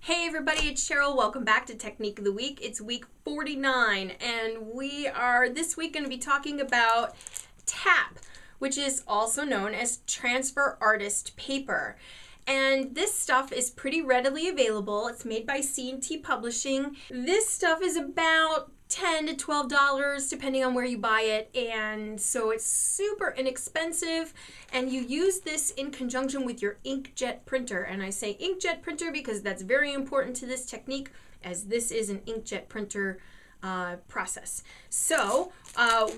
Hey everybody, it's Cheryl. Welcome back to Technique of the Week. It's week 49 and we are this week going to be talking about TAP, which is also known as Transfer Artist Paper. And this stuff is pretty readily available. It's made by C&T Publishing. This stuff is about $10 to $12 depending on where you buy it, and so it's super inexpensive, and you use this in conjunction with your inkjet printer. And I say inkjet printer because that's very important to this technique, as this is an inkjet printer process. So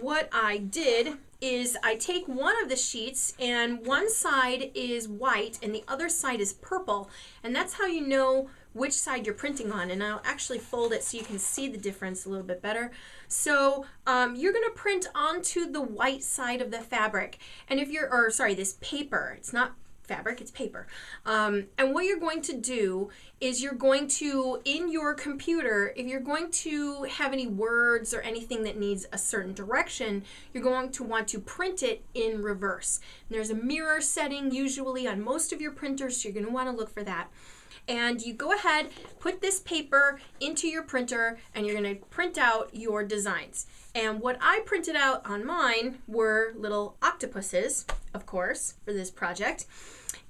what I did is I take one of the sheets and one side is white and the other side is purple, and that's how you know which side you're printing on. And I'll actually fold it so you can see the difference a little bit better. So you're going to print onto the white side of the fabric, and if you're, or sorry, this paper, it's not fabric, it's paper. And what you're going to do is you're going to, in your computer, if you're going to have any words or anything that needs a certain direction, you're going to want to print it in reverse. And there's a mirror setting usually on most of your printers, so you're going to want to look for that. And you go ahead, put this paper into your printer, and you're going to print out your designs. And what I printed out on mine were little octopuses, of course, for this project.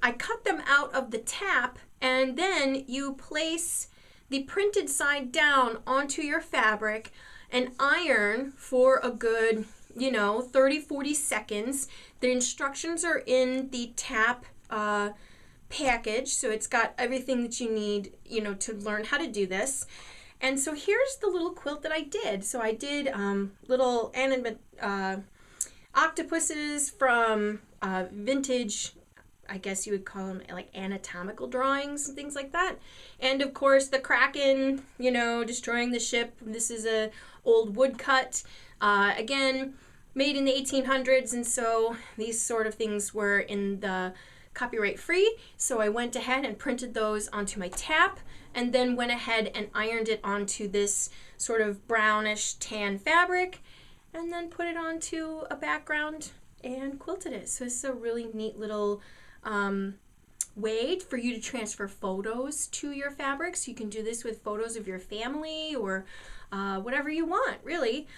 I cut them out of the tap, and then you place the printed side down onto your fabric and iron for a good, 30-40 seconds. The instructions are in the tap package, so it's got everything that you need, to learn how to do this. And so here's the little quilt that I did. So I did little octopuses from vintage, I guess you would call them like anatomical drawings and things like that. And of course the Kraken, destroying the ship. This is a old woodcut, again, made in the 1800s, and so these sort of things were in the copyright free, so I went ahead and printed those onto my tap, and then went ahead and ironed it onto this sort of brownish tan fabric, and then put it onto a background and quilted it. So it's a really neat little way for you to transfer photos to your fabric. So you can do this with photos of your family or whatever you want, really.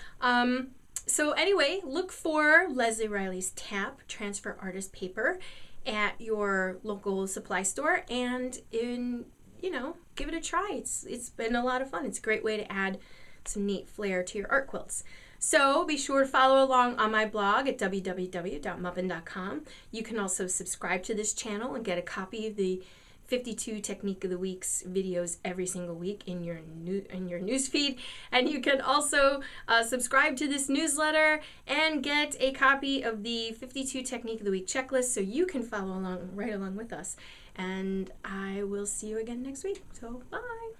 So anyway, look for Lesley Riley's TAP Transfer Artist Paper at your local supply store, and give it a try. It's been a lot of fun. It's a great way to add some neat flair to your art quilts. So be sure to follow along on my blog at www.muppin.com. You can also subscribe to this channel and get a copy of the 52 Technique of the Week's videos every single week in your news feed. And you can also subscribe to this newsletter and get a copy of the 52 Technique of the Week checklist, so you can follow along right along with us. And I will see you again next week. So bye.